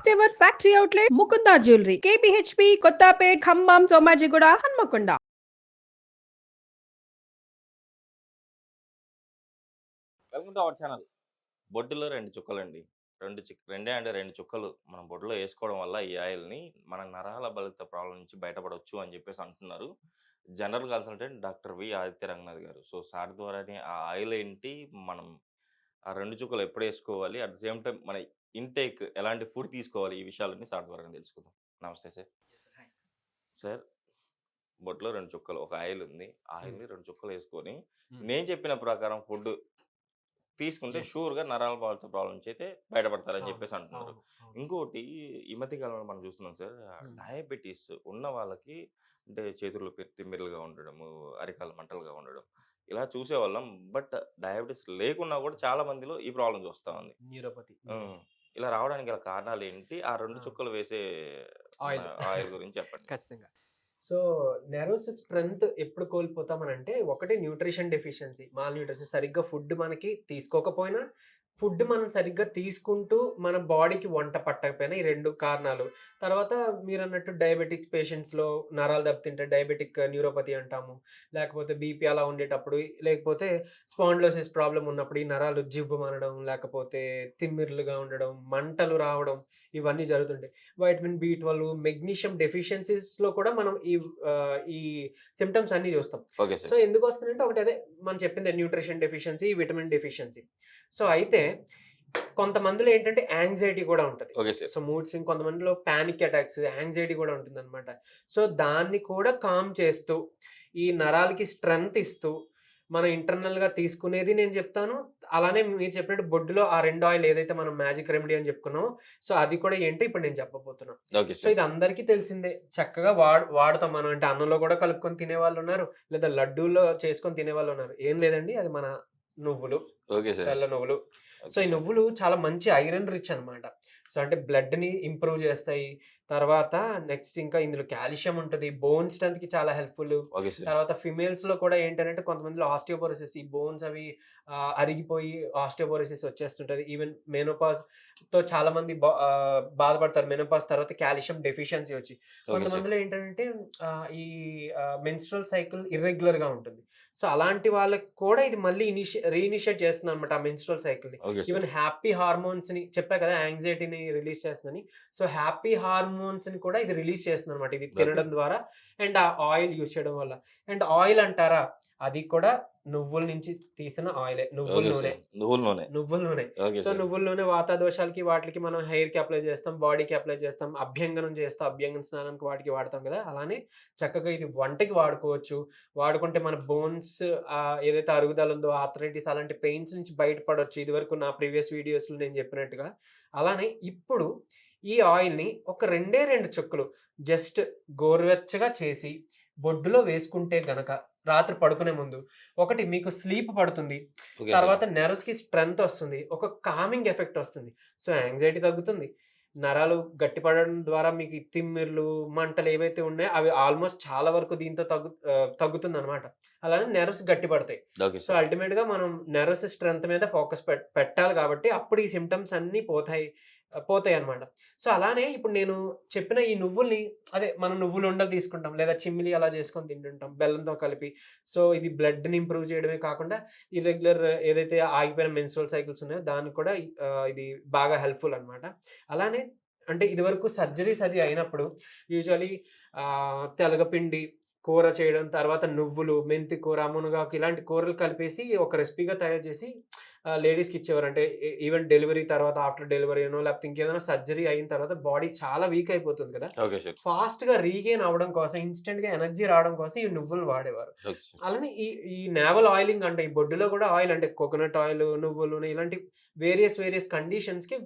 First ever factory outlet Mukunda jewellery కేపీహెచ్పి Kothapet Khammam Somajiguda Hanamkonda. Welcome to our channel. బొడ్డులో 2 చుక్కలండి. 2 చుక్కలు మనం బొడ్డులో ఏసుకోవడం వల్ల ఈ ఆయిల్‌ని మన నరాల బలిత ప్రాబ్లమ్ నుంచి బయటపడొచ్చు అని చెప్పేసి అంటున్నారు. General consultant doctor V. Aditya Ranganath గారు. సో, సార్ ద్వారానే ఆ ఆయిల్ ఏంటి? మనం ఆ 2 చుక్కలు ఎప్పుడేసుకోవాలి? అట్ ద సేమ్ టైమ్ మన ఇంటేక్ ఎలాంటి ఫుడ్ తీసుకోవాలి? ఈ విషయాలన్నీ సార్ ద్వారానే తెలుసుకుందాం. నమస్తే సార్. సార్, బొడ్డులో 2 చుక్కలు ఒక ఆయిల్ ఉంది. ఆ హ్మ్. ఆయిల్‌ని 2 చుక్కలు ఏసుకొని హ్మ్. నేను చెప్పిన ప్రకారం ఫుడ్ తీసుకుంటే యెస్. షూర్‌గా నరాల బాధిత ప్రాబ్లమ్ నుంచి అయితే బయటపడతారని అవును. చెప్పేసి అంటున్నారు. అవును. అవును. ఇంకోటి ఈ మధ్య కాలంలో మనం చూస్తున్నాం సార్. హ్మ్. డయాబెటిస్ ఉన్న వాళ్ళకి అంటే చేతులు తిమ్మిర్లుగా ఉండడము, అరికాలు మంటలుగా ఉండడం ఇలా చూసేవాళ్ళం. బట్ డయాబెటిస్ లేకున్నా కూడా చాలా మందిలో ఈ ప్రాబ్లమ్ చూస్తా ఉంది. న్యూరోపతి. హ్మ్. ఇలా రావడానికి గల కారణాలేంటి? ఆ 2 ఆ! చుక్కలు వేసే మన ఆయిల్. ఆయిల్ గురించి చెప్పండి? ఖచ్చితంగా. సో, నెర్వస్ స్ట్రెంత్ ఎప్పుడు కోల్పోతామనంటే, ఒకటి న్యూట్రిషన్ డెఫిషియన్సీ, మాల్ న్యూట్రిషన్. సరిగ్గా ఫుడ్ మనకి తీసుకోకపోయినా, ఫుడ్ మనం సరిగ్గా తీసుకుంటూ, మన బాడీకి వంట పట్టకపోయినా ఈ 2 కారణాలు. తర్వాత మీరన్నట్టు డయాబెటిక్ పేషెంట్స్‌లో నరాలు దెబ్బతింటే డయాబెటిక్ న్యూరోపతి అంటాము. లేకపోతే బీపీ అలా ఉండేటప్పుడు, లేకపోతే స్పాండిలోసిస్ ప్రాబ్లమ్ ఉన్నప్పుడు ఈ నరాలు జివ్వుమనడం, లేకపోతే తిమ్మిర్లుగా ఉండడం, మంటలు రావడం ఇవన్నీ జరుగుతుంటాయి. వైటమిన్ బి12, మెగ్నీషియం డెఫిషియన్సీస్‌లో కూడా మనం ఈ సింప్టమ్స్ అన్నీ జూస్తాం. Okay so, sir. ఎందుకొస్తుందంటే ఒకటి అదే మనం చెప్పిందే nutrition deficiency, vitamin deficiency. So, అయితే కొంతమందిలో ఏంటంటే యాంగ్జైటీ గూడా ఉంటది. Okay sir. So, mood swing కొంతమందిలో పానిక్ అటాక్స్, యాంగ్జైటీ గూడా ఉంటుందనమాట. సో, దాన్ని కూడా కామ్ చేస్తూ, ఈ నరాలకి స్ట్రెంత్ ఇస్తూ, మనం ఇంటర్నల్‌గా తీసుకునేది నేను జెప్తాను. అలానే మీరు చెప్పినట్టు బొడ్డులో ఆ 2 ఆయిల్ ఏదైతే మనం మ్యాజిక్ రెమెడీ అని జెప్పుకున్నామో, సో, అది కూడా ఏంటో ఇప్పుడు నేను చెప్పబోతున్నా. Okay so, sir. ఇది అందరికీ తెలిసిందే. చక్కగా వాడతాం మనం. అంటే అన్నంలో గూడా కలుపుకొని తినేవాళ్ళున్నారు. లేదా లడ్డూలో చేసుకొని తినేవాళ్ళున్నారు. ఏం లేదండి, అది మన నువ్వులు, ఓకే సార్. తెల్ల నువ్వులు. సో, ఓకే ఈ సార్. నువ్వులు చాలా మంచి ఐరన్ రిచ్ అనమాట. సో, అంటే బ్లడ్‌ని ఇంప్రూవ్ చేస్తాయి. తర్వాత నెక్స్ట్ ఇంకా ఇందులో కాల్షియం ఉంటది. బోన్ స్ట్రెంగ్త్‌కి చాలా హెల్ప్‌ఫుల్. Okay sir. తర్వాత ఫిమేల్స్‌లో కూడా ఏంటనంటే కొంతమందిలో ఆస్టియోపోరోసిస్, ఈ బోన్స్ అవి అరిగిపోయి ఆస్టియోపోరోసిస్ వచ్చేస్తుంటది. ఈవెన్ మెనోపాజ్‌తో చాలామంది బాధపడతారు. మెనోపాజ్ తర్వాత కాల్షియం డెఫిషియన్సీ వచ్చి. Okay sir. కొంతమందిలో ఏంటంటే ఈ మెన్స్ట్రువల్ సైకిల్ ఇర్రెగ్యులర్‌గా ఉంటుంది. సో, అలాంటి వాళ్ళకి కూడా ఇది మళ్ళీ రీఇనిషియేట్ చేస్తుందనమాట ఆ menstrual సైకిల్‌ని. Okay sir. Even happy హార్మోన్స్‌ని చెప్పా కదా! యాంక్సైటీని రిలీజ్ చేస్తుందని. సో, హ్యాపీ హార్మోన్స్‌ని కూడా ఇది రిలీజ్ చేస్తుందనమాట. ఇది ఓకే. తినడం ద్వారా అండ్ ఆ ఆయిల్ యూజ్ చేయడం వల్ల. అండ్ ఆయిల్ అంటారా? అది కూడా నువ్వుల నుంచి తీసిన ఆయిలే. నువ్వుల ఓకే నూనె. సార్. నువ్వుల నూనె. నువ్వుల నూనె. Okay so, sir. నువ్వుల నూనె వాత దోషాలకి వాటిలకి మనం హెయిర్‌కి అప్లై చేస్తాం. బాడీకి అప్లై చేస్తాం. అభ్యంగనం చేస్తాం. అభ్యంగన స్నానానికి వాటికి వాడతాం కదా! అలానే చక్కగా ఇది వంటకి వాడుకోవచ్చు. వాడుకుంటే మన బోన్స్ ఏదైతే అరుగుదల ఉందో ఆర్థరైటిస్ అలాంటి పెయిన్స్ నుంచి బయటపడొచ్చు. ఇదివరకు నా ప్రీవియస్ వీడియోస్‌లో నేను చెప్పినట్టుగా. అలానే ఇప్పుడు ఈ ఆయిల్‌ని ఒక 2 చుక్కలు జస్ట్ గోరువెచ్చగా చేసి బొడ్డులో వేసుకుంటే గనక రాత్రి పడుకునే ముందు ఒకటి మీకు స్లీప్ పడుతుంది. Okay sir. తర్వాత నెర్వ్స్‌కి స్ట్రెంత్ ఒస్తుంది. ఒక కామింగ్ ఎఫెక్ట్ ఒస్తుంది. సో, యాంక్సైటీ తగ్గుతుంది. నరాలు గట్టిపడడం ద్వారా మీకు ఈ తిమ్మిర్లు, మంటలు ఏవైతే ఉన్నాయో అవి ఆల్‌మోస్ట్ చాలా వరకు దీంతో తగ్గుతుందనమాట. అలానే నెర్వ్స్ గట్టిపడతాయి. Okay so, sir. అల్టిమేట్‌గా మనం నెర్వస్ స్ట్రెంత్ మీద ఫోకస్ పెట్టాలి కాబట్టి అప్పుడు ఈ సింప్టమ్స్ అన్నీ పోతాయన్నమాట. సో, అలానే ఇప్పుడు నేను చెప్పిన ఈ నువ్వుల్ని అదే మనం నువ్వులుండలు తీసుకుంటాం. లేదా చిమ్మిలి అలా చేసుకొని తింటుంటాం బెల్లంతో కలిపి. సో, ఇది బ్లడ్‌ని ఇంప్రూవ్ చేయడమే కాకుండా ఇర్రెగ్యులర్ ఏదైతే ఆగిపోయిన మెన్స్ట్రువల్ సైకిల్స్ ఉన్నాయో దానికి కూడా ఇది బాగా హెల్ప్‌ఫుల్ అన్నమాట. అలానే అంటే ఇదివరకు సర్జరీస్ అది అయినప్పుడు యూజువల్లీ తెలగపిండి కూర చేయడం, తర్వాత నువ్వులు, మెంతి కూర, మునగాకు ఇలాంటి కూరలు కలిపేసి ఒక రెసిపీగా తయారు చేసి లేడీస్‌కి ఇచ్చేవారు. అంటే ఈవెన్ డెలివరీ తర్వాత ఆఫ్టర్ డెలివరీనో లేకపోతే ఇంకేదైనా సర్జరీ అయిన తర్వాత బాడీ చాలా వీక్ అయిపోతుంది కదా! Okay sir. ఫాస్ట్‌గా రీగెయిన్ అవ్వడం కోసం, ఇన్‌స్టంట్‌గా ఎనర్జీ రావడం కోసం ఈ నువ్వులు వాడేవారు. Okay sir. అలానే ఈ ఈ నేవల్ ఆయిలింగ్ అంటే ఈ బొడ్డులో కూడా ఆయిల్ అంటే కోకోనట్ ఆయిల్, నువ్వుల నూనె ఇలాంటి various కండిషన్స్‌కి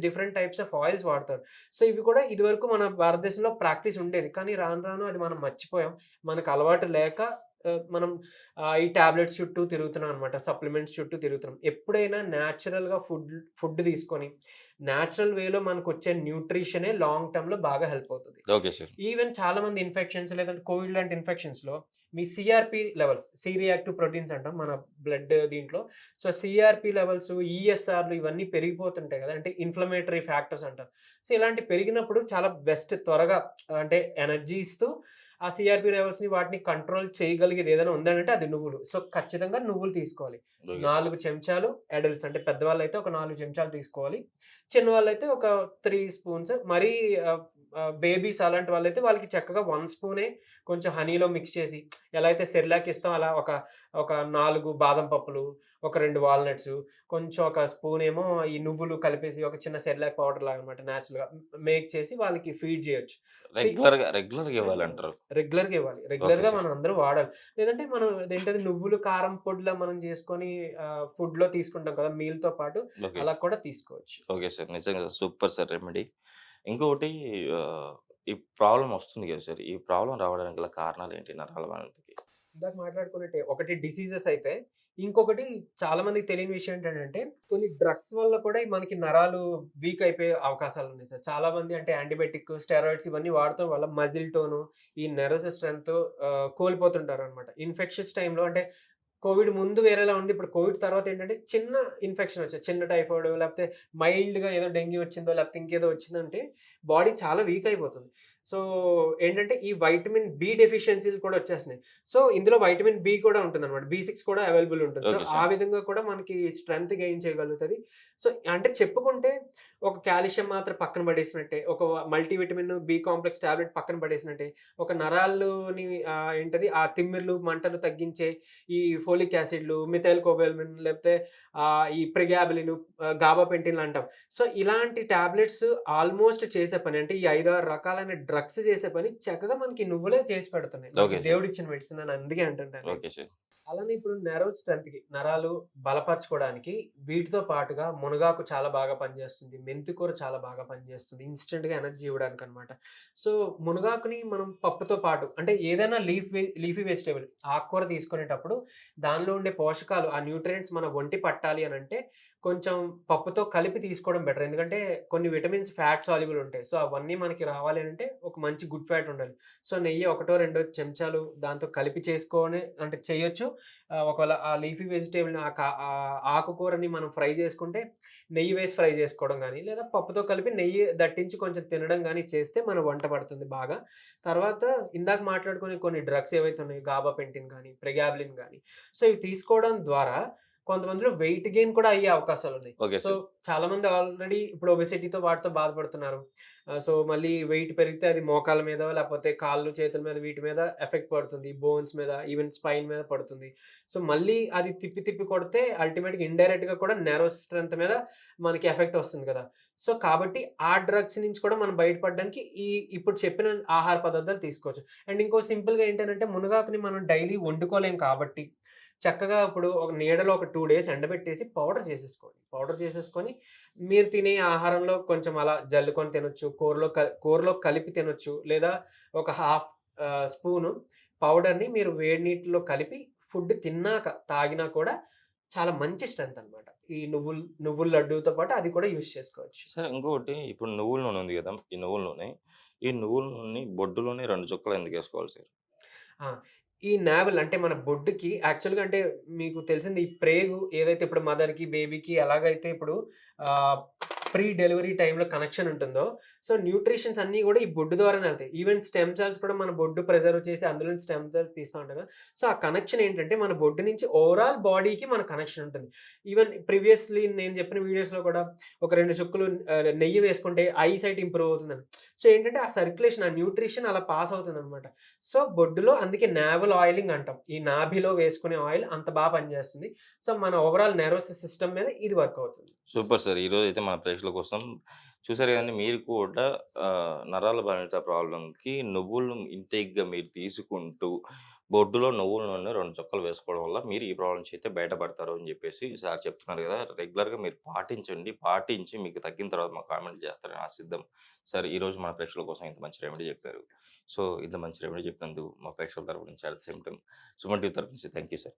different types of oils వాడతారు. సో, ఇవి కూడా ఇదివరకు మన భారతదేశంలో ప్రాక్టీస్ ఉండేది. కానీ రాను రాను అది మనం మర్చిపోయాం. మనకు అలవాటు లేక మనం ఈ టాబ్లెట్స్ చుట్టూ తిరుగుతున్నాం అనమాట. సప్లిమెంట్స్ చుట్టూ తిరుగుతున్నాం. ఎప్పుడైనా న్యాచురల్‌గా ఫుడ్ తీసుకొని, న్యాచురల్ వేలో మనకొచ్చే న్యూట్రిషనే లాంగ్ టర్మ్‌లో బాగా హెల్ప్ అవుతది. Okay sir. ఈవెన్ చాలామంది ఇన్ఫెక్షన్స్ లేదంటే కోవిడ్ లాంటి ఇన్ఫెక్షన్స్‌లో మీ CRP levels, C reactive proteins అంటాం మన బ్లడ్ దీంట్లో. సో, సీఆర్‌పీ లెవెల్స్, ఈఎస్ఆర్‌లు ఇవన్నీ పెరిగిపోతుంటాయి గదా! అంటే ఇన్‌ఫ్లమేటరీ ఫ్యాక్టర్స్ అంటారు. సో, ఇలాంటివి పెరిగినప్పుడు చాలా బెస్ట్ త్వరగా అంటే ఎనర్జీ ఇస్తూ ఆ సీఆర్‌పీ లెవెల్స్‌ని వాటిని కంట్రోల్ చేయగలిగేది ఏదైనా ఉందనంటే అది నువ్వులు. సో, ఖచ్చితంగా నువ్వులు తీసుకోవాలి. Okay sir. 4 చెంచాలు అడల్ట్స్ అంటే పెద్దవాళ్ళైతే ఒక 4 చెంచాలు తీసుకోవాలి. చిన్నవాళ్ళైతే ఒక 3 స్పూన్స్. మరీ ఆహ్, ఆహ్, బేబీస్ అలాంటి వాళ్ళైతే వాళ్ళకి చక్కగా 1 స్పూనే కొంచెం హనీలో మిక్స్ చేసి ఎలా అయితే సెర్లాక్ ఇస్తామో అలా ఒక 4 బాదం పప్పులు, ఒక 2 వాల్‌నట్స్, కొంచెం ఒక స్పూనేమో ఈ నువ్వులు కలిపేసి ఒక చిన్న సెర్లాక్ పౌడర్ లాగా అన్నమాట నేచురల్‌గా మేక్ చేసి వాళ్ళకి ఫీడ్ చేయొచ్చు. సి రెగ్యులర్‌గా ఇవ్వాలంటారు. రెగ్యులర్‌గా ఇవ్వాలి. ఓకే రెగ్యులర్‌గా సార్. మనం అందరూ వాడాలి. లేదంటే మనం అదేంటది నువ్వులు, కారం పొడిలా మనం చేసుకొని ఫుడ్‌లో తీసుకుంటాం కదా! మీల్‌తో పాటు ఓకే. అలా కూడా తీసుకోవచ్చు. Okay sir. నిజంగా సూపర్ సార్ రెమెడీ. ఇంకొకటి ఆహ్, ఈ ప్రాబ్లమ్ వస్తుంది కదా సార్! ఈ ప్రాబ్లమ్ రావడానికి గల కారణాలేంటి నరాల బలహీనతకి? ఇందాక మాట్లాడుకున్నట్టే ఒకటి డిసీజెస్ అయితే, ఇంకొకటి చాలా మందికి తెలియని విషయం ఏంటంటే, కొన్ని డ్రగ్స్ వల్ల కూడా ఈ మనకి నరాలు వీక్ అయిపోయే అవకాశాలున్నాయి సార్. చాలా మంది అంటే యాంటీబయాటిక్, స్టెరాయిడ్స్ ఇవన్నీ వాడటం వల్ల మజిల్ టోను, ఈ నెర్వస్ స్ట్రెంత్ కోల్పోతుంటారనమాట. ఇన్ఫెక్షన్స్ టైమ్‌లో అంటే కోవిడ్ ముందు వేరేలా ఉంది. ఇప్పుడు కోవిడ్ తర్వాత ఏంటంటే చిన్న ఇన్ఫెక్షన్ వచ్చేది. చిన్న టైఫాయిడ్ లేకపోతే మైల్డ్‌గా ఏదో డెంగ్యూ వచ్చిందో లేకపోతే ఇంకేదో వచ్చిందంటే బాడీ చాలా వీక్ అయిపోతుంది. సో, ఏంటంటే ఈ వైటమిన్ బి డెఫిషియన్సీలు కూడా వచ్చేస్తున్నాయి. సో, ఇందులో వైటమిన్ బి కూడా ఉంటుందన్నమాట. బి6 కూడా అవైలబుల్ ఉంటుంది. సో, ఓకే ఆ సార్. విధంగా కూడా మనకి స్ట్రెంత్ గెయిన్ చేయగలుగుతది. సో, అంటే చెప్పుకుంటే ఒక కాల్షియం మాత్ర పక్కన పడేసినట్టే, ఒక మల్టీవిటమిన్, బి కాంప్లెక్స్ టాబ్లెట్ పక్కన పడేసినట్టే, ఒక నరాల్లోని ఏంటది ఆ తిమ్మిర్లు, మంటలు తగ్గించే ఈ ఫోలిక్ యాసిడ్‌లు, మిథైల్ కోబాల్మిన్ లేకపోతే ఈ ప్రిగాబలిన్, గాబాపెంటిన్‌లు అంటాం. సో, ఇలాంటి టాబ్లెట్స్ ఆల్‌మోస్ట్ చేసే పని అంటే ఈ 5, 6 రకాలైన డ్రగ్స్ చేసే పని చక్కగా మనకి నువ్వులే చేసి పెడుతున్నాయి. ఓకే మనకి సార్. దేవుడిచ్చిన మెడిసిన్ అని అందుకే అంటుంటాను. Okay sir. అలానే ఇప్పుడు నెర్వ్ స్ట్రెంత్‌కి నరాలు బలపరచుకోవడానికి వీటితో పాటుగా మునగాకు చాలా బాగా పనిచేస్తుంది. మెంతి కూర చాలా బాగా పనిచేస్తుంది. ఇన్‌స్టంట్‌గా ఎనర్జీ ఇవ్వడానికనమాట. సో, మునగాకుని మనం పప్పుతో పాటు అంటే ఏదైనా లీఫీ వెజిటబుల్ ఆకుకూర తీసుకునేటప్పుడు దానిలో ఉండే పోషకాలు, ఆ న్యూట్రియంట్స్ మన ఒంటి పట్టాలి అనంటే కొంచెం పప్పుతో కలిపి తీసుకోవడం బెటర్. ఎందుకంటే కొన్ని విటమిన్స్ ఫ్యాట్ సాల్యుబుల్ ఉంటాయి. సో, అవన్నీ మనకి రావాలి అనంటే ఒక మంచి గుడ్ ఫ్యాట్ ఉండాలి. సో, నెయ్యి ఒకటో, రెండో చెంచాలు దాంతో కలిపి చేసుకొని అంటే చేయొచ్చు. ఒకవేళ ఆ లీఫీ వెజిటబుల్‌ని ఆకుకూరని మనం ఫ్రై చేసుకుంటే, నెయ్యి వేసి ఫ్రై చేసుకోవడం గానీ, లేదా పప్పుతో కలిపి నెయ్యి దట్టించి కొంచెం తినడం గానీ చేస్తే మన వంట పడుతుంది బాగా. తర్వాత ఇందాక మాట్లాడుకునే కొన్ని డ్రగ్స్ ఏవైతే ఉన్నాయో గాబాపెంటిన్ గానీ, ప్రెగాబలిన్ గానీ, సో, ఇవి తీసుకోవడం ద్వారా కొంతమందిలో వెయిట్ గెయిన్ కూడా అయ్యే అవకాశాలున్నాయి. Okay so, sir. చాలామంది ఆల్రెడీ ఇప్పుడు ఒబెసిటీతో వాటితో బాధపడుతున్నారు. సో, మళ్ళీ వెయిట్ పెరిగితే అది మోకాళ్ళ మీదో, లేపోతే కాళ్ళు, చేతుల మీద వీటి మీద ఎఫెక్ట్ పడుతుంది. బోన్స్ మీద, ఈవెన్ స్పైన్ మీద పడుతుంది. సో, మళ్ళీ అది తిప్పి తిప్పి కొడితే అల్టిమేట్‌గా ఇండైరెక్ట్‌గా కూడా నెర్వ్ స్ట్రెంత్ మీద మనకి ఎఫెక్ట్ వస్తుంది కదా! సో, కాబట్టి ఆ డ్రగ్స్ నుంచి కూడా మనం బయటపడడానికి ఇప్పుడు చెప్పిన ఆహార పదార్థాలు తీసుకోవచ్చు. అండ్ ఇంకో సింపుల్‌గా ఏంటనంటే మునగాకుని మనం డైలీ వండుకోలేం కాబట్టి, చక్కగా ఇప్పుడు ఒక నీడలో ఒక 2 డేస్ ఎండబెట్టేసి పౌడర్ చేసేసుకోండి. పౌడర్ చేసేసుకొని మీరు తినే ఆహారంలో కొంచెం అలా జల్లుకొని తినొచ్చు. కూరలో కలిపి తినొచ్చు. లేదా ఒక హాఫ్ స్పూను పౌడర్‌ని మీరు వేడి నీటిలో కలిపి ఫుడ్ తిన్నాక తాగినా కూడా చాలా మంచి స్ట్రెంత్ అనమాట. ఈ నువ్వుల లడ్డూతో పాటు అది కూడా యూజ్ చేసుకోవచ్చు. సార్ ఇంకొకటి ఇప్పుడు నువ్వుల నూనె ఉంది గదా! ఈ నువ్వుల నూనె. ఈ నువ్వుల నూనెని బొడ్డులోనే 2 చుక్కలు ఎందుకేసుకోవాలి సార్? ఆ! ఈ నావెల్ అంటే మన బొడ్డుకి యాక్చువల్‌గా అంటే మీకు తెలిసింది ఈ ప్రేగు ఏదైతే ఇప్పుడు మదర్‌కి, బేబీకి ఎలాగైతే ఇప్పుడు ఆహ్, ప్రీ డెలివరీ టైమ్‌లో కనెక్షన్ ఉంటుందో, సో, న్యూట్రిషన్స్ అన్నీ గూడా ఈ బొడ్డు ద్వారానే ఎళ్తాయి. ఈవెన్ స్టెమ్ సెల్స్ కూడా మన బొడ్డు ప్రిజర్వ్ చేసి అందులో నుంచి స్టెమ్ సెల్స్ తీస్తా ఉంటాం కదా! సో, ఆ కనెక్షన్ ఏంటంటే మన బొడ్డు నుంచి ఓవరాల్ బాడీకి మన కనెక్షన్ ఉంటుంది. ఈవెన్ ప్రీవియస్‌లీ నేను చెప్పిన వీడియోస్‌లో కూడా ఒక 2 చుక్కలు నెయ్యి వేసుకుంటే ఐ సైట్ ఇంప్రూవ్ అవుతుందని. సో, ఏంటంటే ఆ సర్క్యులేషన్, ఆ న్యూట్రిషన్ అలా పాస్ అవుతుందనమాట. సో, బొడ్డులో అందుకే నావెల్ ఆయిలింగ్ అంటాం. ఈ నాభిలో వేసుకునే ఆయిల్ అంత పనిచేస్తుంది. సో, మన ఓవరాల్ నెర్వస్ సిస్టమ్ మీద ఇది వర్క్ అవుతుంది. Super sir. ఈరోజైతే మన ప్రేక్షకుల కోసం చూసారు కదండీ మీరు కూడా నరాల బలహీనత ప్రాబ్లమ్‌కి నువ్వులు ఇంటేక్‌గా మీరు తీసుకుంటూ, బొడ్డులో నువ్వుల నూనె 2 చుక్కలు వేసుకోవడం వల్ల మీరు ఈ ప్రాబ్లమ్ నుంచి అయితే బయటపడతారు అని చెప్పేసి సార్ చెప్తున్నారు కదా! రెగ్యులర్‌గా మీరు పాటించండి. పాటించి మీకు తగ్గిన తర్వాత మాకు కామెంట్ చేస్తారని ఆశిద్దాం. సార్ ఈరోజు మన ప్రేక్షకుల కోసం ఇంత మంచి రెమెడీ చెప్పారు. సో ఇంత మంచి రెమెడీ చెప్పినందుకు మా ప్రేక్షకుల తరపు నుంచి at the same time Suman TV తరపు నుంచి థ్యాంక్ యూ సార్.